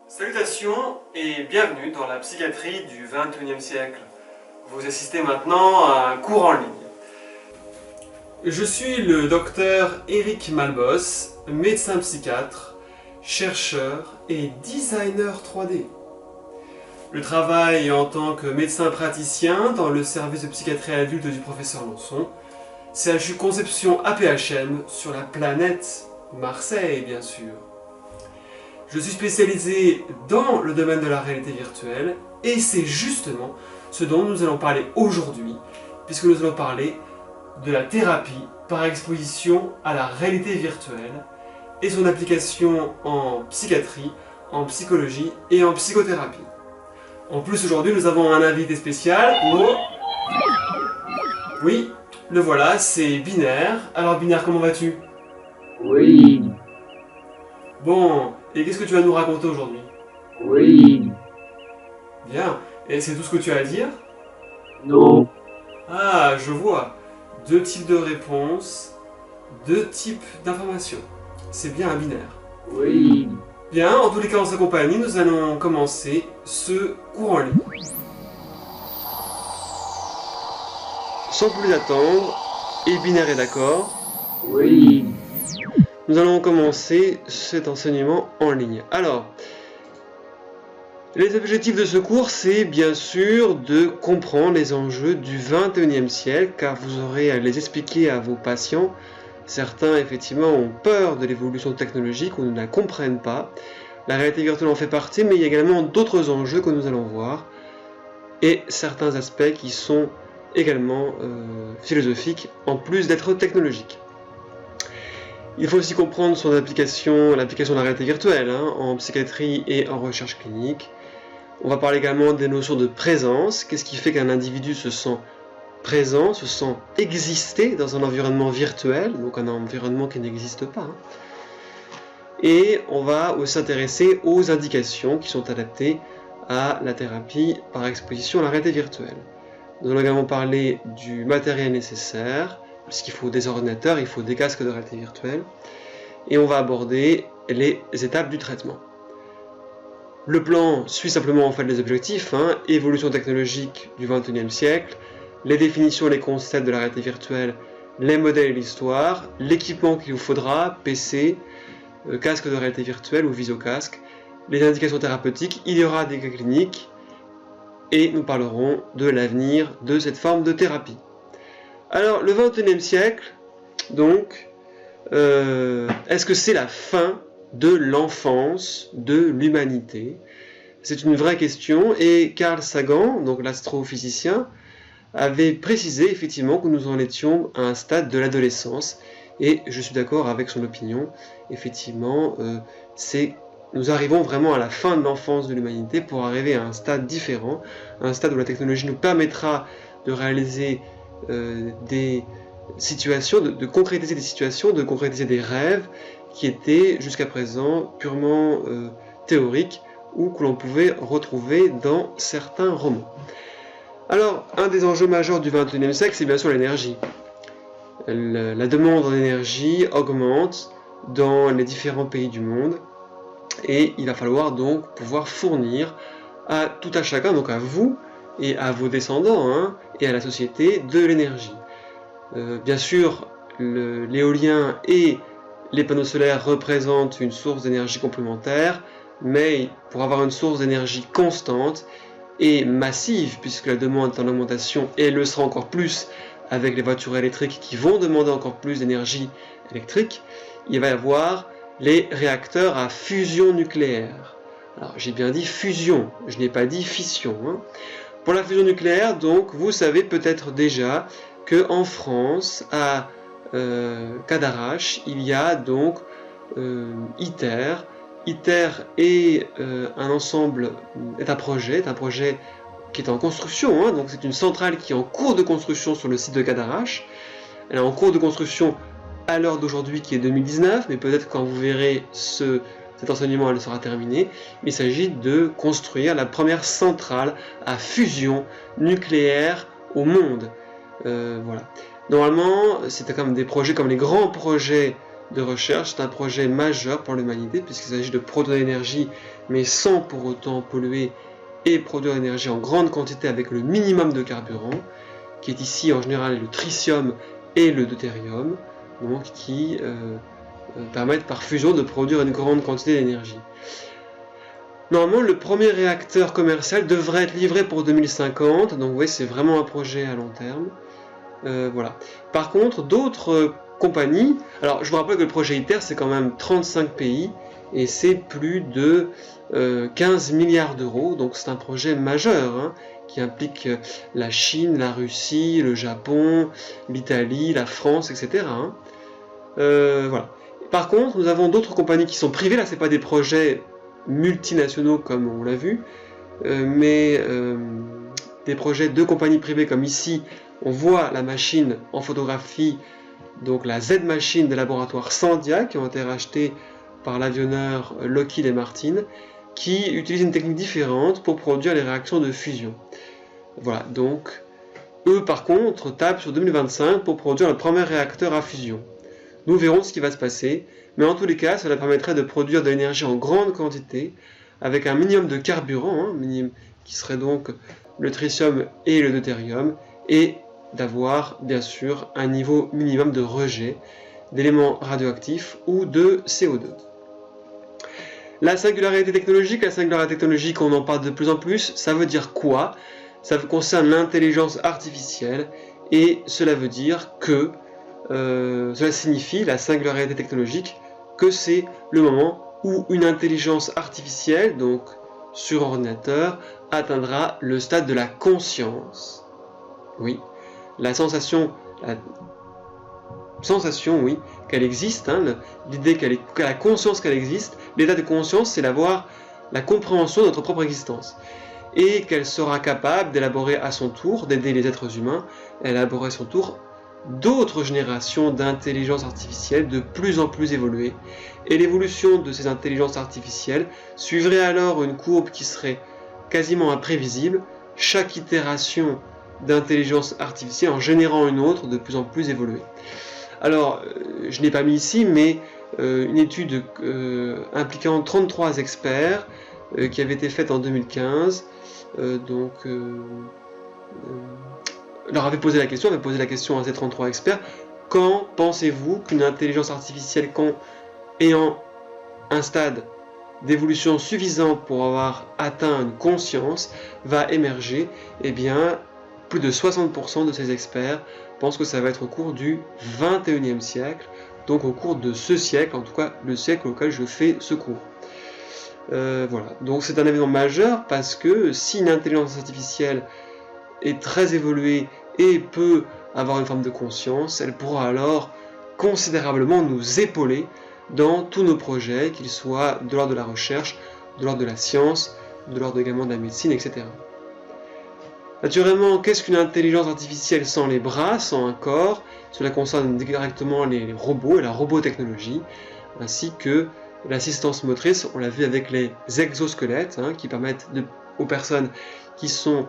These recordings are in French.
Salutations et bienvenue dans la psychiatrie du XXIe siècle. Vous assistez maintenant à un cours en ligne. Je suis le docteur Eric Malbos, médecin psychiatre, chercheur et designer 3D. Je travaille en tant que médecin praticien dans le service de psychiatrie adulte du professeur Lançon, CHU Conception APHM sur la planète Marseille bien sûr. Je suis spécialisé dans le domaine de la réalité virtuelle et c'est justement ce dont nous allons parler aujourd'hui, puisque nous allons parler de la thérapie par exposition à la réalité virtuelle et son application en psychiatrie, en psychologie et en psychothérapie. En plus aujourd'hui nous avons un invité spécial. Oui, le voilà, c'est Binaire. Alors Binaire, comment vas-tu? Oui. Bon, et qu'est-ce que tu vas nous raconter aujourd'hui? Oui. Bien, et c'est tout ce que tu as à dire? Non. Ah, je vois. 2 types de réponses, 2 types d'informations. C'est bien un binaire. Oui. Bien, en tous les cas en sa compagnie, nous allons commencer ce cours en ligne. Sans plus attendre, et Binaire est d'accord? Oui. Nous allons commencer cet enseignement en ligne. Alors, les objectifs de ce cours, c'est bien sûr de comprendre les enjeux du XXIe siècle, car vous aurez à les expliquer à vos patients. Certains, effectivement, ont peur de l'évolution technologique ou ne la comprennent pas. La réalité virtuelle en fait partie, mais il y a également d'autres enjeux que nous allons voir, et certains aspects qui sont également philosophiques, en plus d'être technologiques. Il faut aussi comprendre son application, l'application de la réalité virtuelle en psychiatrie et en recherche clinique. On va parler également des notions de présence. Qu'est-ce qui fait qu'un individu se sent présent, se sent exister dans un environnement virtuel, donc un environnement qui n'existe pas. Et on va aussi s'intéresser aux indications qui sont adaptées à la thérapie par exposition à la réalité virtuelle. Nous allons également parler du matériel nécessaire, puisqu'il faut des ordinateurs, il faut des casques de réalité virtuelle, et on va aborder les étapes du traitement. Le plan suit simplement en fait les objectifs, évolution technologique du XXIe siècle, les définitions et les concepts de la réalité virtuelle, les modèles et l'histoire, l'équipement qu'il vous faudra, PC, casque de réalité virtuelle ou visio-casque, les indications thérapeutiques, il y aura des cas cliniques, et nous parlerons de l'avenir de cette forme de thérapie. Alors, le XXIe siècle, donc, est-ce que c'est la fin de l'enfance de l'humanité? C'est une vraie question, et Carl Sagan, donc l'astrophysicien, avait précisé effectivement que nous en étions à un stade de l'adolescence, et je suis d'accord avec son opinion. Effectivement, nous arrivons vraiment à la fin de l'enfance de l'humanité pour arriver à un stade différent, un stade où la technologie nous permettra de réaliser des situations, de concrétiser des situations, de concrétiser des rêves qui étaient jusqu'à présent purement théoriques ou que l'on pouvait retrouver dans certains romans. Alors, un des enjeux majeurs du XXIe siècle, c'est bien sûr l'énergie. La demande en énergie augmente dans les différents pays du monde, et il va falloir donc pouvoir fournir à tout à chacun, donc à vous et à vos descendants, et à la société, de l'énergie. Bien sûr, l'éolien et les panneaux solaires représentent une source d'énergie complémentaire, mais pour avoir une source d'énergie constante et massive, puisque la demande est en augmentation et elle le sera encore plus avec les voitures électriques qui vont demander encore plus d'énergie électrique, il va y avoir les réacteurs à fusion nucléaire. Alors j'ai bien dit fusion, je n'ai pas dit fission. Pour la fusion nucléaire, donc, vous savez peut-être déjà qu'en France, à Cadarache, il y a donc ITER. ITER est un projet qui est en construction, donc c'est une centrale qui est en cours de construction sur le site de Cadarache. Elle est en cours de construction à l'heure d'aujourd'hui qui est 2019, mais peut-être quand vous verrez cet enseignement, elle sera terminée. Il s'agit de construire la première centrale à fusion nucléaire au monde. Voilà. Normalement, c'est comme des projets comme les grands projets de recherche, c'est un projet majeur pour l'humanité puisqu'il s'agit de produire de l'énergie mais sans pour autant polluer et produire de l'énergie en grande quantité avec le minimum de carburant, qui est ici en général le tritium et le deutérium, donc qui permettent par fusion de produire une grande quantité d'énergie. Normalement, le premier réacteur commercial devrait être livré pour 2050, donc vous voyez, c'est vraiment un projet à long terme. Voilà. Par contre, d'autres compagnies, alors je vous rappelle que le projet ITER c'est quand même 35 pays et c'est plus de 15 milliards d'euros, donc c'est un projet majeur qui implique la Chine, la Russie, le Japon, l'Italie, la France, etc. Voilà. Par contre, nous avons d'autres compagnies qui sont privées, là c'est pas des projets multinationaux comme on l'a vu, mais des projets de compagnies privées comme ici, on voit la machine en photographie, donc la Z-machine des laboratoires Sandia qui ont été rachetés par l'avionneur Lockheed Martin, qui utilise une technique différente pour produire les réactions de fusion. Voilà, donc eux par contre tapent sur 2025 pour produire le premier réacteur à fusion. Nous verrons ce qui va se passer, mais en tous les cas, cela permettrait de produire de l'énergie en grande quantité, avec un minimum de carburant, qui serait donc le tritium et le deutérium, et d'avoir bien sûr un niveau minimum de rejet d'éléments radioactifs ou de CO2. La singularité technologique, on en parle de plus en plus, ça veut dire quoi? Ça concerne l'intelligence artificielle, et cela veut dire que cela signifie, la singularité technologique, que c'est le moment où une intelligence artificielle, donc sur ordinateur, atteindra le stade de la conscience. Oui, la sensation, oui, qu'elle existe, l'idée qu'elle a la conscience qu'elle existe, l'état de conscience, c'est d'avoir la compréhension de notre propre existence. Et qu'elle sera capable d'élaborer à son tour, d'aider les êtres humains à élaborer à son tour d'autres générations d'intelligence artificielle de plus en plus évoluées. Et l'évolution de ces intelligences artificielles suivrait alors une courbe qui serait quasiment imprévisible, chaque itération d'intelligence artificielle en générant une autre de plus en plus évoluée. Alors, je n'ai pas mis ici, mais une étude impliquant 33 experts qui avait été faite en 2015, leur avait posé la question à ces 33 experts, quand pensez-vous qu'une intelligence artificielle ayant un stade d'évolution suffisant pour avoir atteint une conscience va émerger? Eh bien, plus de 60% de ces experts pensent que ça va être au cours du 21e siècle, donc au cours de ce siècle, en tout cas le siècle auquel je fais ce cours. Voilà, donc c'est un événement majeur parce que si une intelligence artificielle est très évoluée et peut avoir une forme de conscience, elle pourra alors considérablement nous épauler dans tous nos projets, qu'ils soient de l'ordre de la recherche, de l'ordre de la science, de l'ordre également de la médecine, etc. Naturellement, qu'est-ce qu'une intelligence artificielle sans les bras, sans un corps? Cela concerne directement les robots et la robotechnologie, ainsi que l'assistance motrice. On l'a vu avec les exosquelettes, qui permettent aux personnes qui sont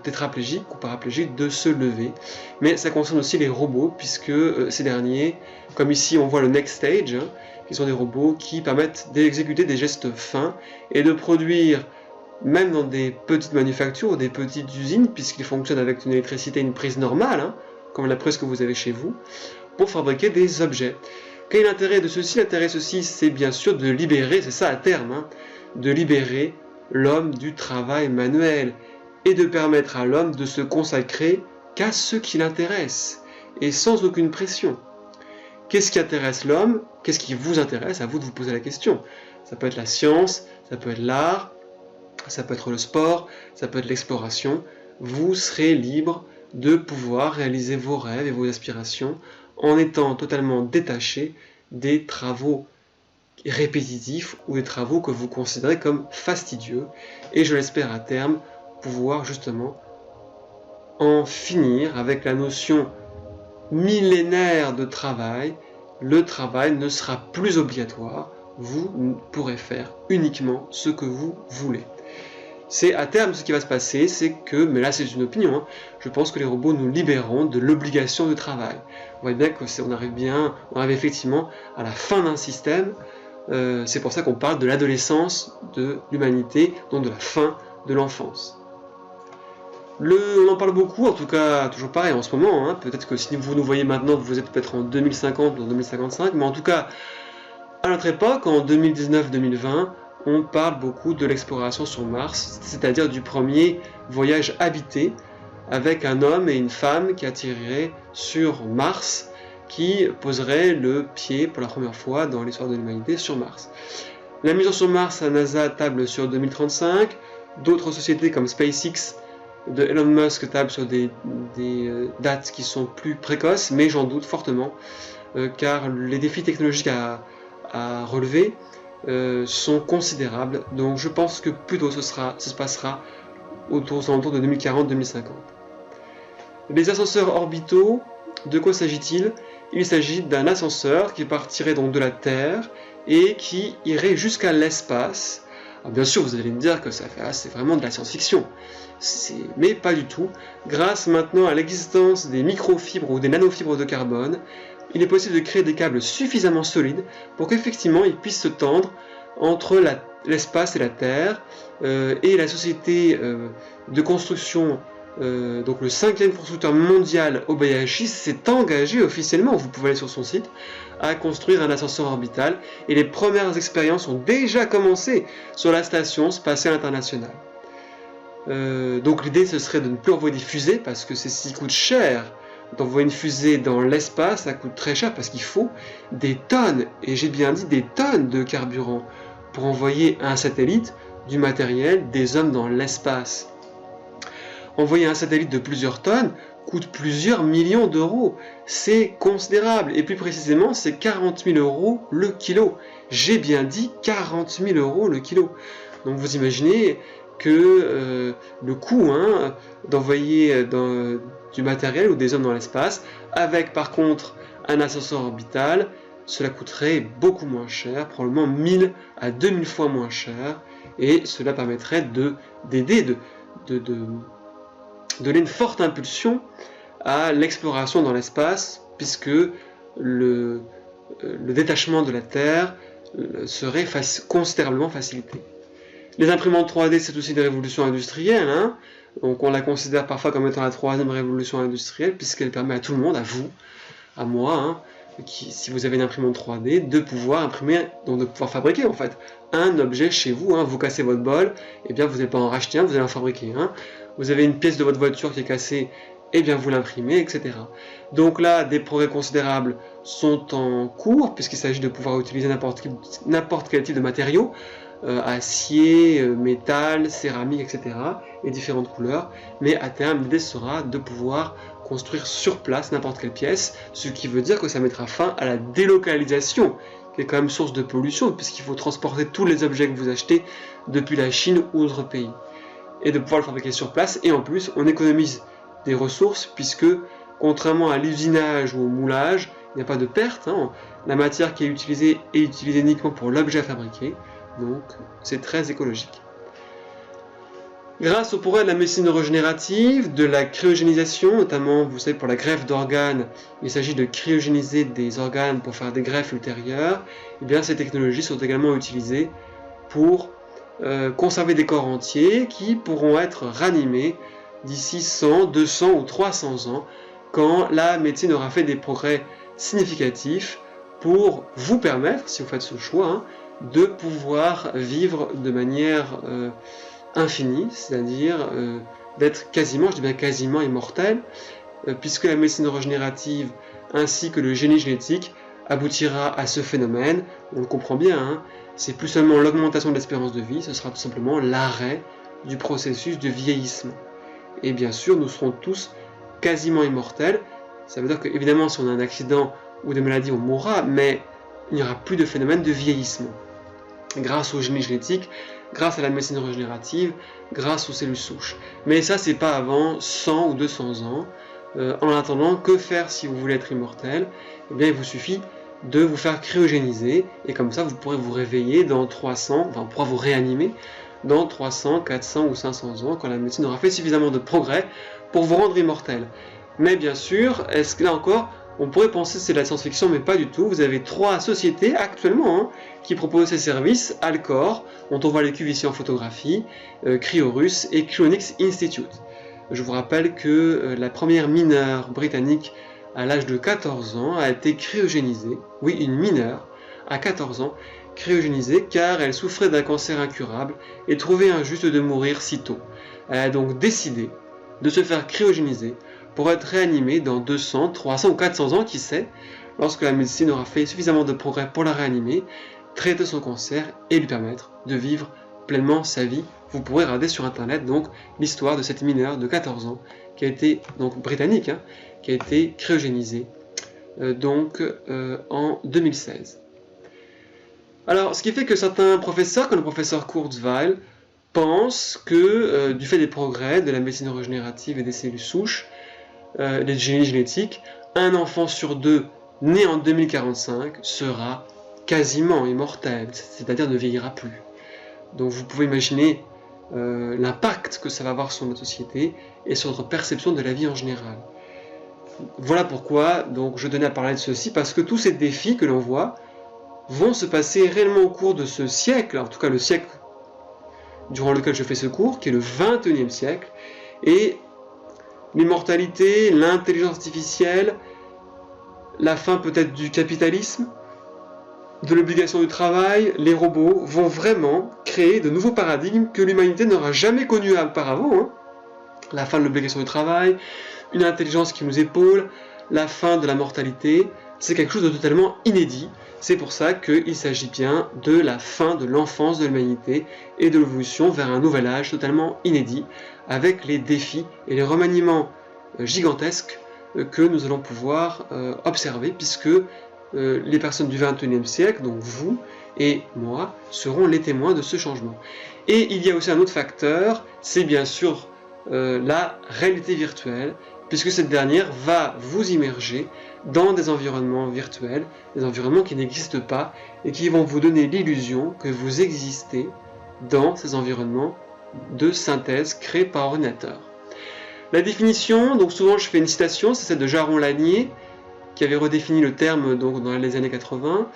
tétraplégiques ou paraplégiques de se lever. Mais ça concerne aussi les robots, puisque ces derniers, comme ici on voit le Next Stage, hein, qui sont des robots qui permettent d'exécuter des gestes fins et de produire, même dans des petites manufactures ou des petites usines, puisqu'ils fonctionnent avec une électricité et une prise normale, hein, comme la prise que vous avez chez vous, pour fabriquer des objets. Quel est l'intérêt de ceci? L'intérêt de ceci, c'est bien sûr de libérer, c'est ça à terme, hein, de libérer l'homme du travail manuel et de permettre à l'homme de se consacrer qu'à ce qui l'intéresse et sans aucune pression. Qu'est-ce qui intéresse l'homme? Qu'est-ce qui vous intéresse? À vous de vous poser la question. Ça peut être la science, ça peut être l'art, ça peut être le sport, ça peut être l'exploration. Vous serez libre de pouvoir réaliser vos rêves et vos aspirations en étant totalement détaché des travaux répétitifs ou des travaux que vous considérez comme fastidieux. Et je l'espère à terme pouvoir justement en finir avec la notion millénaire de travail. Le travail ne sera plus obligatoire, vous pourrez faire uniquement ce que vous voulez. C'est à terme ce qui va se passer, c'est que, mais là c'est une opinion, hein, je pense que les robots nous libéreront de l'obligation de travail. On voit bien qu'on arrive effectivement à la fin d'un système, c'est pour ça qu'on parle de l'adolescence de l'humanité, donc de la fin de l'enfance. On en parle beaucoup, en tout cas, toujours pareil en ce moment, hein, peut-être que si vous nous voyez maintenant, vous êtes peut-être en 2050 ou en 2055, mais en tout cas, à notre époque, en 2019-2020, on parle beaucoup de l'exploration sur Mars, c'est-à-dire du premier voyage habité avec un homme et une femme qui atterriraient sur Mars, qui poseraient le pied pour la première fois dans l'histoire de l'humanité sur Mars. La mission sur Mars, la NASA table sur 2035, d'autres sociétés comme SpaceX de Elon Musk tablent sur des dates qui sont plus précoces, mais j'en doute fortement, car les défis technologiques à relever sont considérables, donc je pense que plutôt ce se passera autour de 2040-2050. Les ascenseurs orbitaux, de quoi s'agit-il? Il s'agit d'un ascenseur qui partirait donc de la Terre et qui irait jusqu'à l'espace. Alors bien sûr, vous allez me dire que c'est vraiment de la science-fiction, mais pas du tout. Grâce maintenant à l'existence des microfibres ou des nanofibres de carbone, il est possible de créer des câbles suffisamment solides pour qu'effectivement ils puissent se tendre entre l'espace et la Terre, et la société de construction, donc le 5e constructeur mondial Obayashi, s'est engagé officiellement, vous pouvez aller sur son site, à construire un ascenseur orbital, et les premières expériences ont déjà commencé sur la station spatiale internationale. Donc l'idée ce serait de ne plus envoyer des fusées, parce que ça coûte cher d'envoyer une fusée dans l'espace, ça coûte très cher parce qu'il faut des tonnes, et j'ai bien dit des tonnes de carburant pour envoyer un satellite, du matériel, des hommes dans l'espace. Envoyer un satellite de plusieurs tonnes coûte plusieurs millions d'euros, c'est considérable, et plus précisément c'est 40 000 euros le kilo. J'ai bien dit 40 000 euros le kilo. Donc vous imaginez que le coût d'envoyer du matériel ou des hommes dans l'espace, avec par contre un ascenseur orbital, cela coûterait beaucoup moins cher, probablement 1000 à 2000 fois moins cher, et cela permettrait d'aider, de donner une forte impulsion à l'exploration dans l'espace, puisque le détachement de la Terre serait considérablement facilité. Les imprimantes 3D, c'est aussi des révolutions industrielles, hein. Donc on la considère parfois comme étant la 3e révolution industrielle, puisqu'elle permet à tout le monde, à vous, à moi, hein, si vous avez une imprimante 3D, de pouvoir imprimer, donc de pouvoir fabriquer en fait un objet chez vous, hein. Vous cassez votre bol, et bien vous n'allez pas en racheter un, vous allez en fabriquer un. Vous avez une pièce de votre voiture qui est cassée, et bien vous l'imprimez, etc. Donc là, des progrès considérables sont en cours, puisqu'il s'agit de pouvoir utiliser n'importe quel type de matériaux, acier, métal, céramique, etc. et différentes couleurs, mais à terme l'idée sera de pouvoir construire sur place n'importe quelle pièce, ce qui veut dire que ça mettra fin à la délocalisation, qui est quand même source de pollution, puisqu'il faut transporter tous les objets que vous achetez depuis la Chine ou d'autres pays, et de pouvoir le fabriquer sur place, et en plus on économise des ressources, puisque contrairement à l'usinage ou au moulage, il n'y a pas de perte, hein. La matière qui est utilisée uniquement pour l'objet à fabriquer, donc c'est très écologique. Grâce au progrès de la médecine régénérative, de la cryogénisation, notamment, vous savez, pour la greffe d'organes, il s'agit de cryogéniser des organes pour faire des greffes ultérieures, et bien ces technologies sont également utilisées pour conserver des corps entiers qui pourront être ranimés d'ici 100, 200 ou 300 ans, quand la médecine aura fait des progrès significatifs pour vous permettre, si vous faites ce choix, hein, de pouvoir vivre de manière infinie, c'est-à-dire d'être quasiment, je dis bien quasiment immortel, puisque la médecine régénérative ainsi que le génie génétique aboutira à ce phénomène. On le comprend bien, hein, c'est plus seulement l'augmentation de l'espérance de vie, ce sera tout simplement l'arrêt du processus de vieillissement. Et bien sûr, nous serons tous quasiment immortels. Ça veut dire qu'évidemment, si on a un accident ou des maladies, on mourra, mais il n'y aura plus de phénomène de vieillissement. Grâce au génie génétique, grâce à la médecine régénérative, grâce aux cellules souches. Mais ça, c'est pas avant 100 ou 200 ans. En attendant, que faire si vous voulez être immortel? Eh bien, il vous suffit de vous faire cryogéniser, et comme ça, vous pourrez vous réveiller dans 300, enfin, on pourra vous réanimer dans 300, 400 ou 500 ans, quand la médecine aura fait suffisamment de progrès pour vous rendre immortel. Mais bien sûr, est-ce que là encore, on pourrait penser que c'est de la science-fiction, mais pas du tout. Vous avez 3 sociétés actuellement qui proposent ces services: Alcor, dont on voit les cuves ici en photographie, Cryorus et Cryonics Institute. Je vous rappelle que la première mineure britannique à l'âge de 14 ans a été cryogénisée. Oui, une mineure à 14 ans, cryogénisée car elle souffrait d'un cancer incurable et trouvait injuste de mourir si tôt. Elle a donc décidé de se faire cryogéniser pour être réanimée dans 200, 300 ou 400 ans, qui sait, lorsque la médecine aura fait suffisamment de progrès pour la réanimer, traiter son cancer et lui permettre de vivre pleinement sa vie. Vous pourrez regarder sur internet donc l'histoire de cette mineure de 14 ans qui a été, donc britannique, hein, qui a été cryogénisée en 2016. Alors, ce qui fait que certains professeurs, comme le professeur Kurzweil, pensent que du fait des progrès de la médecine régénérative et des cellules souches, des génies génétiques, un enfant sur 2 né en 2045 sera quasiment immortel, c'est-à-dire ne vieillira plus. Donc vous pouvez imaginer l'impact que ça va avoir sur notre société et sur notre perception de la vie en général. Voilà pourquoi donc je tenais à parler de ceci, parce que tous ces défis que l'on voit vont se passer réellement au cours de ce siècle, en tout cas le siècle durant lequel je fais ce cours, qui est le 21e siècle, et l'immortalité, l'intelligence artificielle, la fin peut-être du capitalisme, de l'obligation du travail, les robots vont vraiment créer de nouveaux paradigmes que l'humanité n'aura jamais connus auparavant. Hein. La fin de l'obligation du travail, une intelligence qui nous épaule, la fin de la mortalité, c'est quelque chose de totalement inédit. C'est pour ça qu'il s'agit bien de la fin de l'enfance de l'humanité et de l'évolution vers un nouvel âge totalement inédit, avec les défis et les remaniements gigantesques que nous allons pouvoir observer, puisque les personnes du XXIe siècle, donc vous et moi, seront les témoins de ce changement. Et il y a aussi un autre facteur, c'est bien sûr la réalité virtuelle, puisque cette dernière va vous immerger dans des environnements virtuels, des environnements qui n'existent pas, et qui vont vous donner l'illusion que vous existez dans ces environnements de synthèse créés par ordinateur. La définition, donc souvent je fais une citation, c'est celle de Jaron Lanier, qui avait redéfini le terme donc, dans les années 80,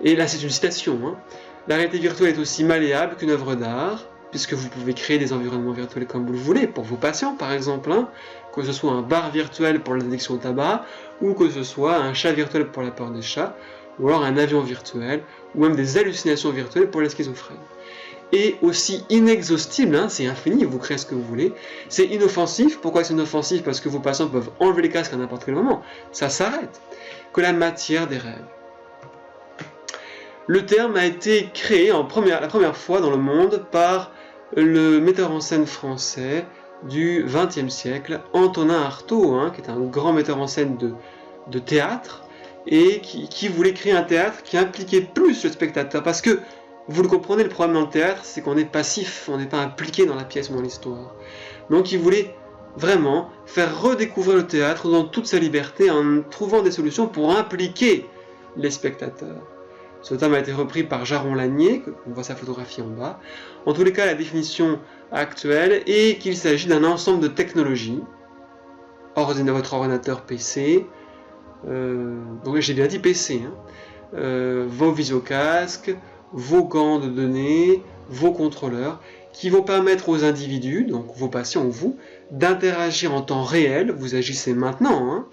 et là c'est une citation. Hein. La réalité virtuelle est aussi malléable qu'une œuvre d'art, puisque vous pouvez créer des environnements virtuels comme vous le voulez, pour vos patients par exemple, hein, que ce soit un bar virtuel pour l'addiction au tabac, ou que ce soit un chat virtuel pour la peur des chats, ou alors un avion virtuel, ou même des hallucinations virtuelles pour la schizophrène. Et aussi inexhaustible, hein, c'est infini, vous créez ce que vous voulez, c'est inoffensif. Pourquoi c'est inoffensif? Parce que vos patients peuvent enlever les casques à n'importe quel moment, ça s'arrête. Que la matière des rêves. Le terme a été créé la première fois dans le monde par le metteur en scène français du XXe siècle, Antonin Artaud, hein, qui est un grand metteur en scène de théâtre, et qui voulait créer un théâtre qui impliquait plus le spectateur, parce que vous le comprenez, le problème dans le théâtre, c'est qu'on est passif, on n'est pas impliqué dans la pièce ou dans l'histoire. Donc il voulait vraiment faire redécouvrir le théâtre dans toute sa liberté en trouvant des solutions pour impliquer les spectateurs. Ce terme a été repris par Jaron Lanier, on voit sa photographie en bas. En tous les cas, la définition actuelle est qu'il s'agit d'un ensemble de technologies, votre ordinateur PC, donc j'ai bien dit PC, vos visiocasques, vos gants de données, vos contrôleurs, qui vont permettre aux individus, donc vos patients ou vous, d'interagir en temps réel, vous agissez maintenant,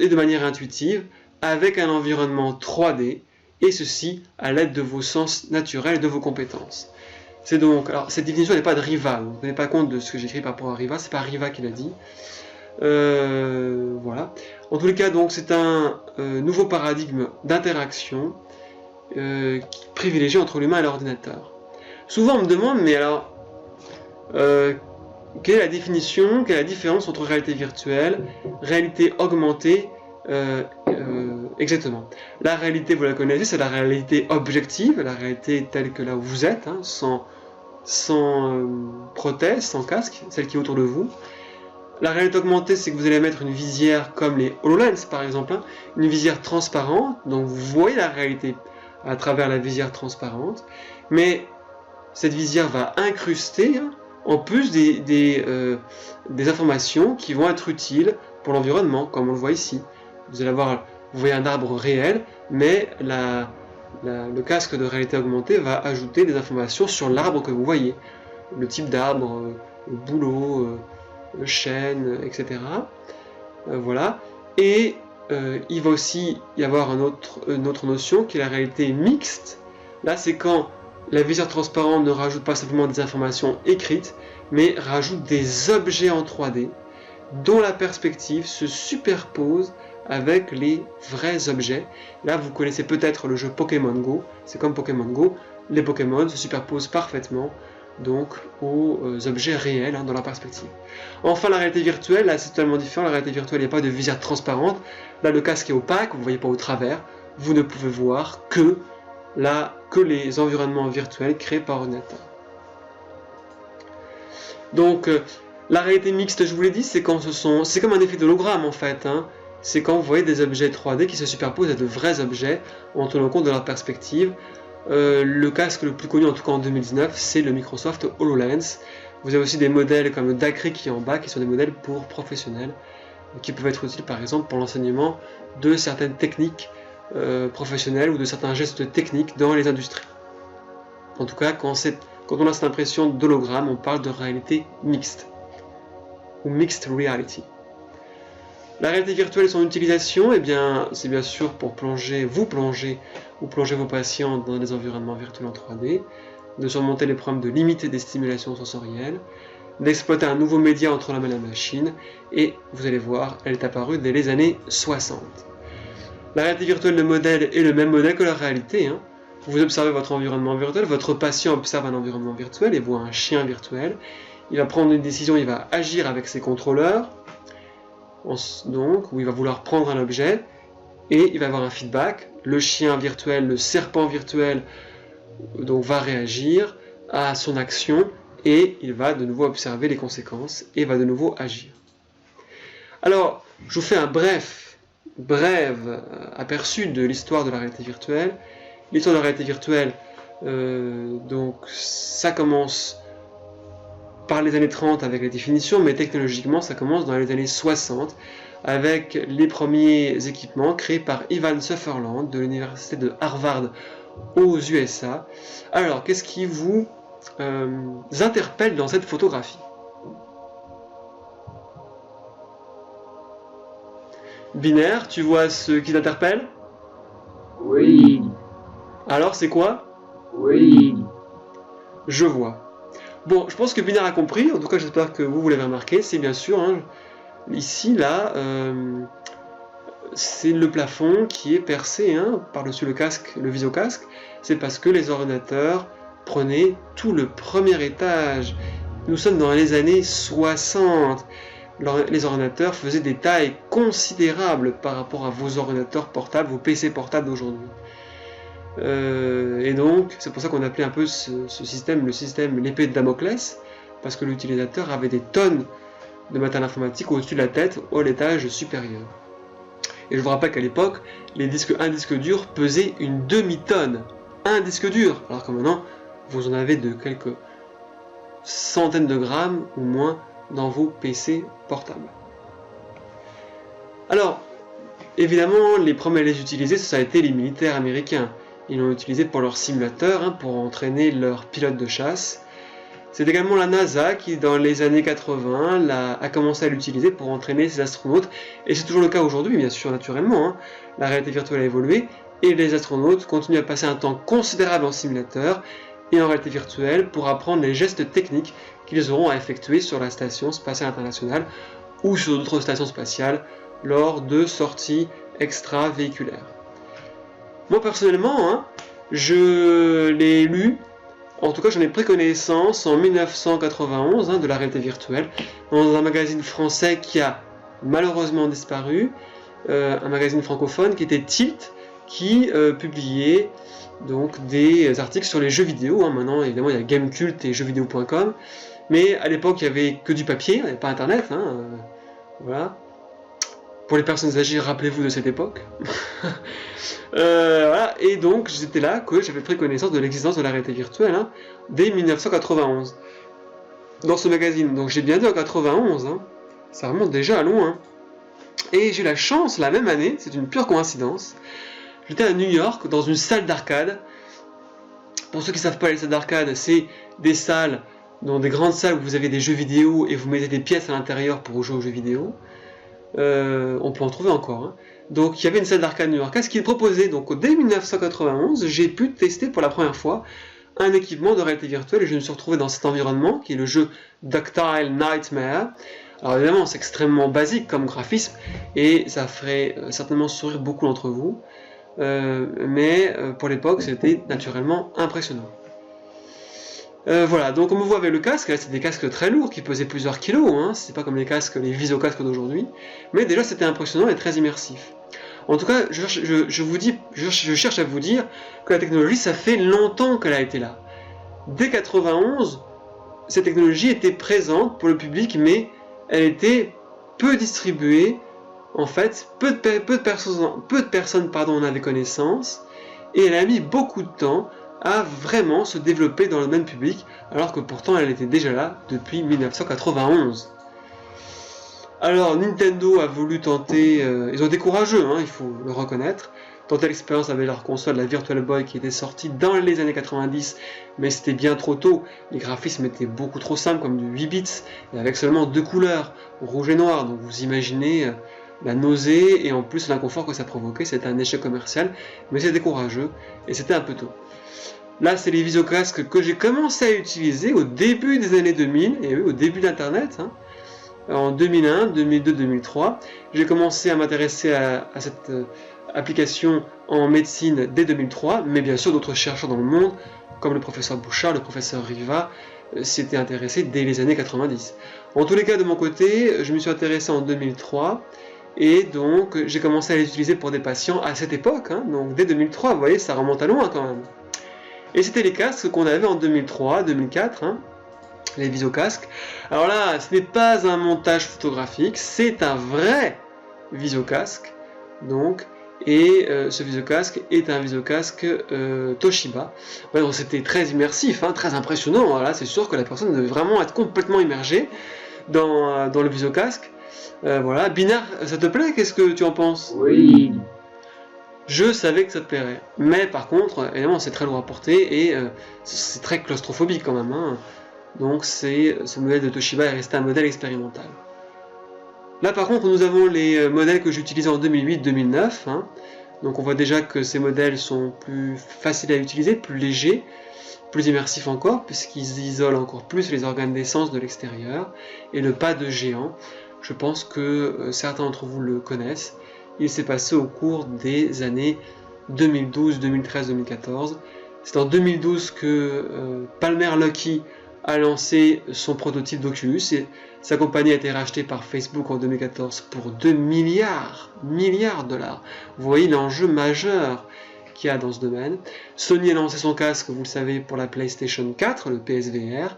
et de manière intuitive, avec un environnement 3D, et ceci à l'aide de vos sens naturels et de vos compétences. C'est donc, alors cette définition n'est pas de Riva, vous ne tenez pas compte de ce que j'écris par rapport à Riva, c'est pas Riva qui l'a dit. Voilà. En tous les cas, donc c'est un nouveau paradigme d'interaction qui privilégie entre l'humain et l'ordinateur. Souvent on me demande, mais alors, quelle est la définition, quelle est la différence entre réalité virtuelle, réalité augmentée, exactement. La réalité, vous la connaissez, c'est la réalité objective, la réalité telle que là où vous êtes, sans prothèse, sans casque, celle qui est autour de vous. La réalité augmentée, c'est que vous allez mettre une visière comme les HoloLens par exemple, une visière transparente, donc vous voyez la réalité à travers la visière transparente, mais cette visière va incruster en plus des informations qui vont être utiles pour l'environnement, comme on le voit ici. Vous voyez un arbre réel, mais le casque de réalité augmentée va ajouter des informations sur l'arbre que vous voyez. Le type d'arbre, le bouleau, le chêne, etc. Voilà. Et il va aussi y avoir une autre notion qui est la réalité mixte. Là, c'est quand la visière transparente ne rajoute pas simplement des informations écrites, mais rajoute des objets en 3D dont la perspective se superpose avec les vrais objets. Là, vous connaissez peut-être le jeu Pokémon Go. C'est comme Pokémon Go, les Pokémon se superposent parfaitement donc aux objets réels dans la perspective. Enfin, la réalité virtuelle, là c'est totalement différent. La réalité virtuelle, il n'y a pas de visière transparente. Là, le casque est opaque, vous ne voyez pas au travers. Vous ne pouvez voir que les environnements virtuels créés par ordinateur. Donc, la réalité mixte, je vous l'ai dit, c'est comme un effet d'hologramme en fait. C'est quand vous voyez des objets 3D qui se superposent à de vrais objets en tenant compte de leur perspective. Le casque le plus connu, en tout cas en 2019, c'est le Microsoft HoloLens. Vous avez aussi des modèles comme Dacry qui est en bas, qui sont des modèles pour professionnels, qui peuvent être utiles par exemple pour l'enseignement de certaines techniques professionnelles ou de certains gestes techniques dans les industries. En tout cas, quand on a cette impression d'hologramme, on parle de réalité mixte, ou mixed reality. La réalité virtuelle et son utilisation, c'est bien sûr pour plonger vos patients dans des environnements virtuels en 3D, de surmonter les problèmes de limiter des stimulations sensorielles, d'exploiter un nouveau média entre l'homme et la machine, et vous allez voir, elle est apparue dès les années 60. La réalité virtuelle, le modèle est le même modèle que la réalité. Vous observez votre environnement virtuel, votre patient observe un environnement virtuel et voit un chien virtuel. Il va prendre une décision, il va agir avec ses contrôleurs, donc, où il va vouloir prendre un objet, et il va avoir un feedback. Le chien virtuel, le serpent virtuel, donc va réagir à son action, et il va de nouveau observer les conséquences, et va de nouveau agir. Alors, je vous fais un bref aperçu de l'histoire de la réalité virtuelle. L'histoire de la réalité virtuelle, donc ça commence par les années 30 avec les définitions, mais technologiquement ça commence dans les années 60 avec les premiers équipements créés par Ivan Sutherland de l'université de Harvard aux USA. Alors, qu'est-ce qui vous interpelle dans cette photographie? Binaire, tu vois ce qui t'interpelle? Oui. Alors, c'est quoi? Oui. Je vois. Bon, je pense que Binaire a compris, en tout cas j'espère que vous l'avez remarqué, c'est bien sûr, ici, là, c'est le plafond qui est percé par-dessus le casque, le visio-casque, c'est parce que les ordinateurs prenaient tout le premier étage. Nous sommes dans les années 60. Les ordinateurs faisaient des tailles considérables par rapport à vos ordinateurs portables, vos PC portables d'aujourd'hui. Et donc, c'est pour ça qu'on appelait un peu ce système le système l'épée de Damoclès, parce que l'utilisateur avait des tonnes de matériel informatique au-dessus de la tête, à l'étage supérieur. Et je vous rappelle qu'à l'époque, un disque dur pesait une demi-tonne. Un disque dur, alors que maintenant, vous en avez de quelques centaines de grammes ou moins dans vos PC portables. Alors, évidemment, les premiers à les utiliser, ça a été les militaires américains. Ils l'ont utilisé pour leurs simulateurs, pour entraîner leurs pilotes de chasse. C'est également la NASA qui, dans les années 80, a commencé à l'utiliser pour entraîner ses astronautes. Et c'est toujours le cas aujourd'hui, bien sûr, naturellement. La réalité virtuelle a évolué et les astronautes continuent à passer un temps considérable en simulateur et en réalité virtuelle pour apprendre les gestes techniques qu'ils auront à effectuer sur la Station spatiale internationale ou sur d'autres stations spatiales lors de sorties extravéhiculaires. Moi personnellement, je l'ai lu, en tout cas j'en ai pris connaissance en 1991 de la réalité virtuelle, dans un magazine français qui a malheureusement disparu, un magazine francophone qui était Tilt, qui publiait donc des articles sur les jeux vidéo. Maintenant évidemment il y a Gamecult et jeuxvideo.com, mais à l'époque il n'y avait que du papier, il n'y avait pas internet, voilà. Pour les personnes âgées, rappelez-vous de cette époque. Voilà. Et donc, c'était là que j'avais pris connaissance de l'existence de la réalité virtuelle, dès 1991. Dans ce magazine. Donc, j'ai bien dit en 91, ça remonte déjà à loin. Et j'ai eu la chance, la même année, c'est une pure coïncidence, j'étais à New York, dans une salle d'arcade. Pour ceux qui ne savent pas, les salles d'arcade, c'est des salles, dans des grandes salles où vous avez des jeux vidéo et vous mettez des pièces à l'intérieur pour jouer aux jeux vidéo. On peut en trouver encore. Donc il y avait une salle d'arcade new-yorkaise qui proposait, donc dès 1991, j'ai pu tester pour la première fois un équipement de réalité virtuelle et je me suis retrouvé dans cet environnement qui est le jeu Ductile Nightmare. Alors évidemment c'est extrêmement basique comme graphisme et ça ferait certainement sourire beaucoup d'entre vous, mais pour l'époque c'était naturellement impressionnant. Voilà, donc on me voit avec le casque, là c'est des casques très lourds qui pesaient plusieurs kilos, c'est pas comme les visocasques d'aujourd'hui, mais déjà c'était impressionnant et très immersif. En tout cas, je cherche à vous dire que la technologie, ça fait longtemps qu'elle a été là. Dès 91, cette technologie était présente pour le public, mais elle était peu distribuée, en fait, peu de personnes en avaient connaissance, et elle a mis beaucoup de temps à vraiment se développer dans le même public, alors que pourtant elle était déjà là depuis 1991. Alors Nintendo a voulu tenter, ils ont été courageux, il faut le reconnaître, tenter l'expérience avec leur console, la Virtual Boy, qui était sortie dans les années 90, mais c'était bien trop tôt, les graphismes étaient beaucoup trop simples, comme du 8 bits, et avec seulement 2 couleurs, rouge et noir, donc vous imaginez la nausée, et en plus l'inconfort que ça provoquait, c'était un échec commercial, mais c'était courageux, et c'était un peu tôt. Là, c'est les visocasques que j'ai commencé à utiliser au début des années 2000, et oui, au début d'Internet, en 2001, 2002, 2003. J'ai commencé à m'intéresser à cette application en médecine dès 2003, mais bien sûr d'autres chercheurs dans le monde, comme le professeur Bouchard, le professeur Riva, s'étaient intéressés dès les années 90. En tous les cas, de mon côté, je me suis intéressé en 2003, et donc j'ai commencé à les utiliser pour des patients à cette époque, donc dès 2003, vous voyez, ça remonte à loin quand même. Et c'était les casques qu'on avait en 2003, 2004, les visocasques. Alors là, ce n'est pas un montage photographique, c'est un vrai visocasque, donc, et ce visocasque est un visocasque Toshiba. Ouais, donc c'était très immersif, très impressionnant. Voilà, c'est sûr que la personne devait vraiment être complètement immergée dans le visocasque. Voilà, Binard, ça te plaît? Qu'est-ce que tu en penses? Oui. Je savais que ça te plairait, mais par contre, évidemment, c'est très lourd à porter et c'est très claustrophobique quand même. Donc ce modèle de Toshiba est resté un modèle expérimental. Là par contre, nous avons les modèles que j'utilisais en 2008-2009. Donc on voit déjà que ces modèles sont plus faciles à utiliser, plus légers, plus immersifs encore, puisqu'ils isolent encore plus les organes d'essence de l'extérieur, et le pas de géant. Je pense que certains d'entre vous le connaissent. Il s'est passé au cours des années 2012, 2013, 2014. C'est en 2012 que Palmer Luckey a lancé son prototype d'Oculus et sa compagnie a été rachetée par Facebook en 2014 pour 2 milliards de dollars. Vous voyez l'enjeu majeur qu'il y a dans ce domaine. Sony a lancé son casque, vous le savez, pour la PlayStation 4, le PSVR.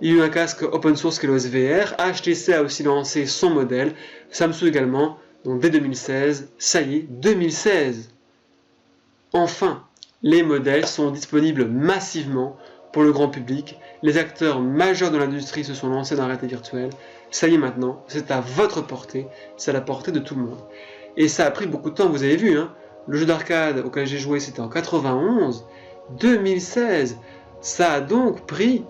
Il y a eu un casque open source qui est le SVR. HTC a aussi lancé son modèle. Samsung également. Donc dès 2016, ça y est, 2016. Enfin, les modèles sont disponibles massivement pour le grand public. Les acteurs majeurs de l'industrie se sont lancés dans la réalité virtuelle. Ça y est maintenant, c'est à votre portée, c'est à la portée de tout le monde. Et ça a pris beaucoup de temps, vous avez vu, hein. Le jeu d'arcade auquel j'ai joué, c'était en 91, 2016. Ça a donc pris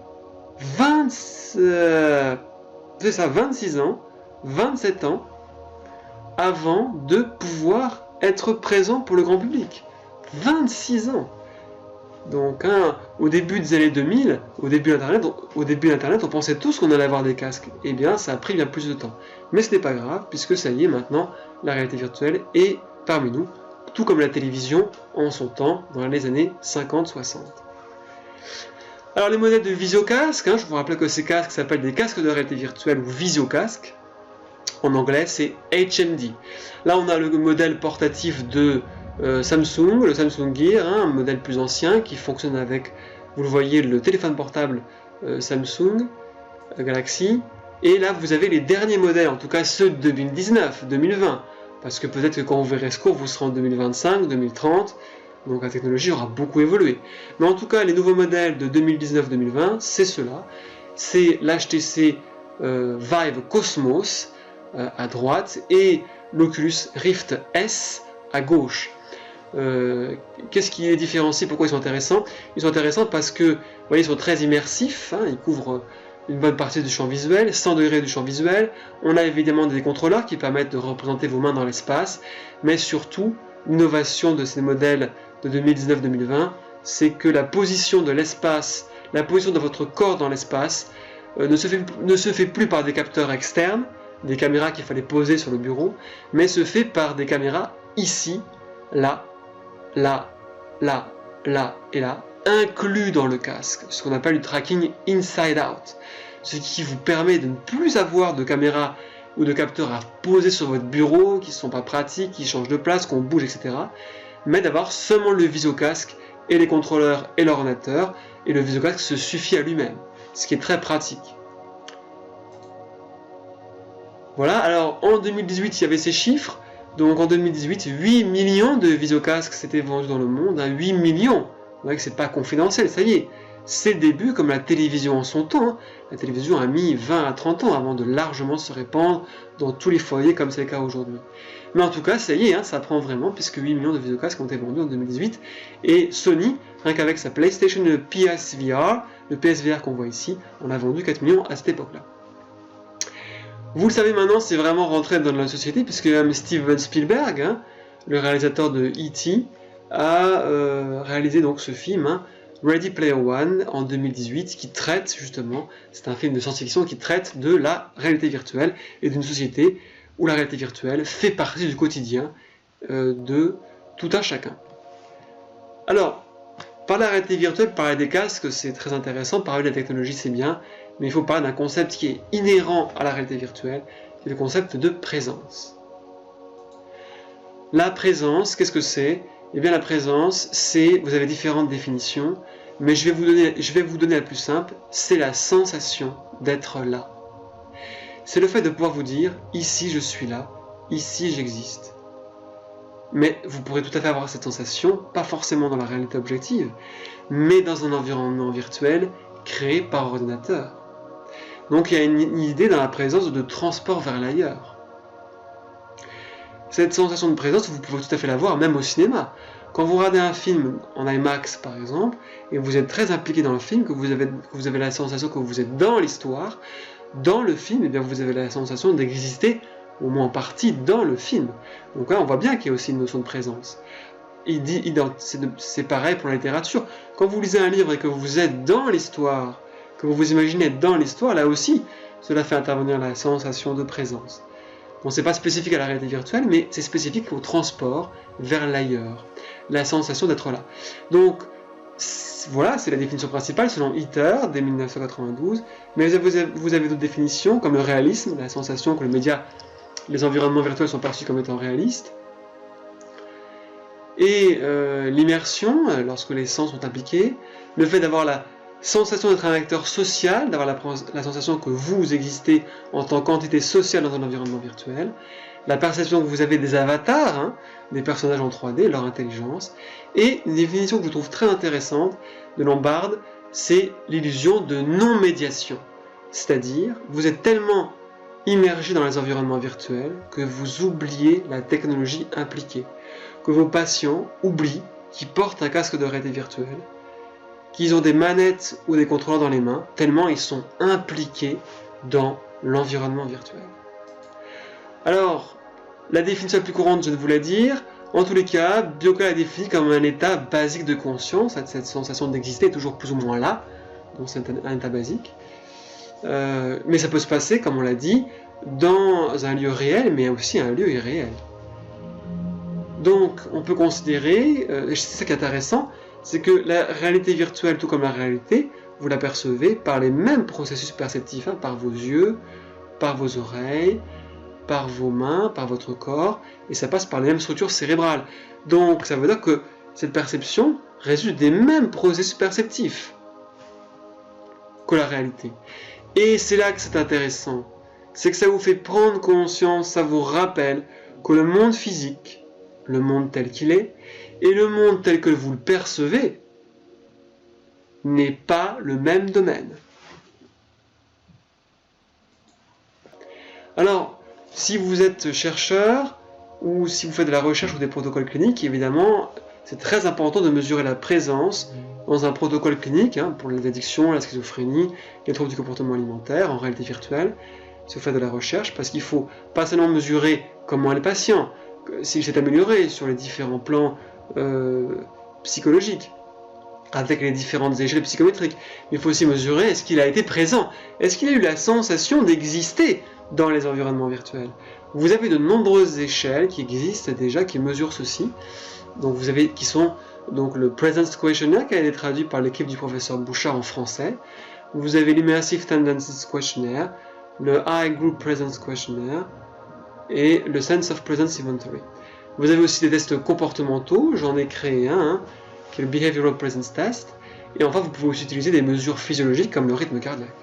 26 ans, 27 ans, avant de pouvoir être présent pour le grand public. 26 ans. Donc, au début des années 2000, au début d'Internet, on pensait tous qu'on allait avoir des casques. Eh bien, ça a pris bien plus de temps. Mais ce n'est pas grave, puisque ça y est, maintenant, la réalité virtuelle est parmi nous, tout comme la télévision en son temps, dans les années 50-60. Alors, les modèles de visiocasques, je vous rappelle que ces casques s'appellent des casques de réalité virtuelle ou visiocasques. En anglais, c'est HMD. Là, on a le modèle portatif de Samsung, le Samsung Gear, un modèle plus ancien qui fonctionne avec, vous le voyez, le téléphone portable Samsung Galaxy. Et là, vous avez les derniers modèles, en tout cas ceux de 2019, 2020. Parce que peut-être que quand vous verrez ce cours, vous serez en 2025, 2030. Donc la technologie aura beaucoup évolué. Mais en tout cas, les nouveaux modèles de 2019-2020, c'est ceux-là. C'est l'HTC Vive Cosmos à droite et l'Oculus Rift S à gauche. Qu'est-ce qui les différencie? Pourquoi ils sont intéressants? Ils sont intéressants parce que, vous voyez, ils sont très immersifs, ils couvrent une bonne partie du champ visuel, 100 degrés du champ visuel. On a évidemment des contrôleurs qui permettent de représenter vos mains dans l'espace, mais surtout, l'innovation de ces modèles de 2019-2020, c'est que la position de l'espace, la position de votre corps dans l'espace, ne se fait plus par des capteurs externes, des caméras qu'il fallait poser sur le bureau, mais se fait par des caméras ici, là, là, là, là et là, inclus dans le casque, ce qu'on appelle du tracking inside out, ce qui vous permet de ne plus avoir de caméras ou de capteurs à poser sur votre bureau, qui ne sont pas pratiques, qui changent de place, qu'on bouge, etc., mais d'avoir seulement le visocasque et les contrôleurs et l'ordinateur, et le visocasque se suffit à lui-même, ce qui est très pratique. Voilà, alors en 2018, il y avait ces chiffres. Donc en 2018, 8 millions de visocasques s'étaient vendus dans le monde. 8 millions. Vous voyez que c'est pas confidentiel, ça y est. C'est le début, comme la télévision en son temps. La télévision a mis 20 à 30 ans avant de largement se répandre dans tous les foyers, comme c'est le cas aujourd'hui. Mais en tout cas, ça y est, ça prend vraiment, puisque 8 millions de visocasques ont été vendus en 2018. Et Sony, rien qu'avec sa PlayStation PSVR, le PSVR qu'on voit ici, on a vendu 4 millions à cette époque-là. Vous le savez maintenant, c'est vraiment rentré dans la société, puisque même Steven Spielberg, le réalisateur de E.T., a réalisé donc ce film, Ready Player One, en 2018, qui traite justement, c'est un film de science-fiction qui traite de la réalité virtuelle et d'une société où la réalité virtuelle fait partie du quotidien de tout un chacun. Alors, parler de la réalité virtuelle, parler des casques, c'est très intéressant, parler de la technologie, c'est bien, mais il faut parler d'un concept qui est inhérent à la réalité virtuelle, qui est le concept de présence. La présence, qu'est-ce que c'est? Eh bien la présence, c'est, vous avez différentes définitions, mais je vais vous donner la plus simple, c'est la sensation d'être là. C'est le fait de pouvoir vous dire, ici je suis là, ici j'existe. Mais vous pourrez tout à fait avoir cette sensation, pas forcément dans la réalité objective, mais dans un environnement virtuel créé par ordinateur. Donc il y a une idée dans la présence de transport vers l'ailleurs. Cette sensation de présence, vous pouvez tout à fait l'avoir même au cinéma. Quand vous regardez un film en IMAX par exemple, et vous êtes très impliqué dans le film, que vous avez la sensation que vous êtes dans l'histoire, dans le film, eh bien vous avez la sensation d'exister, au moins en partie, dans le film. Donc là, on voit bien qu'il y a aussi une notion de présence. C'est pareil pour la littérature. Quand vous lisez un livre et que vous êtes dans l'histoire, que vous vous imaginez être dans l'histoire, là aussi, cela fait intervenir la sensation de présence. Bon, c'est pas spécifique à la réalité virtuelle, mais c'est spécifique au transport vers l'ailleurs. La sensation d'être là. Donc, voilà, c'est la définition principale selon Iter, dès 1992. Mais vous avez d'autres définitions, comme le réalisme, la sensation que les environnements virtuels sont perçus comme étant réalistes. Et l'immersion, lorsque les sens sont impliqués. Le fait d'avoir sensation d'être un acteur social, d'avoir la sensation que vous existez en tant qu'entité sociale dans un environnement virtuel, la perception que vous avez des avatars, hein, des personnages en 3D, leur intelligence, et une définition que je trouve très intéressante de Lombard, c'est l'illusion de non-médiation. C'est-à-dire, vous êtes tellement immergé dans les environnements virtuels que vous oubliez la technologie impliquée, que vos patients oublient qu'ils portent un casque de réalité virtuelle, qu'ils ont des manettes ou des contrôleurs dans les mains, tellement ils sont impliqués dans l'environnement virtuel. Alors, la définition la plus courante, je vais vous la dire. En tous les cas, Bioka la définit comme un état basique de conscience, cette sensation d'exister est toujours plus ou moins là, donc c'est un état basique. Mais ça peut se passer, comme on l'a dit, dans un lieu réel, mais aussi un lieu irréel. Donc, on peut considérer, et c'est ça qui est intéressant, c'est que la réalité virtuelle, tout comme la réalité, vous la percevez par les mêmes processus perceptifs, hein, par vos yeux, par vos oreilles, par vos mains, par votre corps, et ça passe par les mêmes structures cérébrales. Donc ça veut dire que cette perception résulte des mêmes processus perceptifs que la réalité. Et c'est là que c'est intéressant, c'est que ça vous fait prendre conscience, ça vous rappelle que le monde physique, le monde tel qu'il est, et le monde tel que vous le percevez, n'est pas le même domaine. Alors, si vous êtes chercheur, ou si vous faites de la recherche ou des protocoles cliniques, évidemment, c'est très important de mesurer la présence dans un protocole clinique, hein, pour les addictions, la schizophrénie, les troubles du comportement alimentaire, en réalité virtuelle, si vous faites de la recherche, parce qu'il faut pas seulement mesurer comment est le patient, s'il s'est amélioré sur les différents plans psychologiques, avec les différentes échelles psychométriques, mais il faut aussi mesurer est-ce qu'il a été présent, est-ce qu'il a eu la sensation d'exister dans les environnements virtuels. Vous avez de nombreuses échelles qui existent déjà, qui mesurent ceci. Donc vous avez, qui sont donc le Presence Questionnaire qui a été traduit par l'équipe du professeur Bouchard en français. Vous avez l'Immersive Tendencies Questionnaire, le High Group Presence Questionnaire et le Sense of Presence Inventory. Vous avez aussi des tests comportementaux, j'en ai créé un, hein, qui est le Behavioral Presence Test. Et enfin, vous pouvez aussi utiliser des mesures physiologiques comme le rythme cardiaque.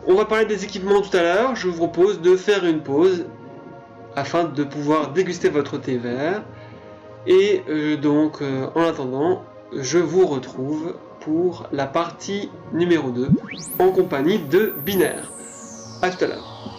On va parler des équipements tout à l'heure, je vous propose de faire une pause afin de pouvoir déguster votre thé vert. Et en attendant, je vous retrouve pour la partie numéro 2 en compagnie de Binaire. A tout à l'heure.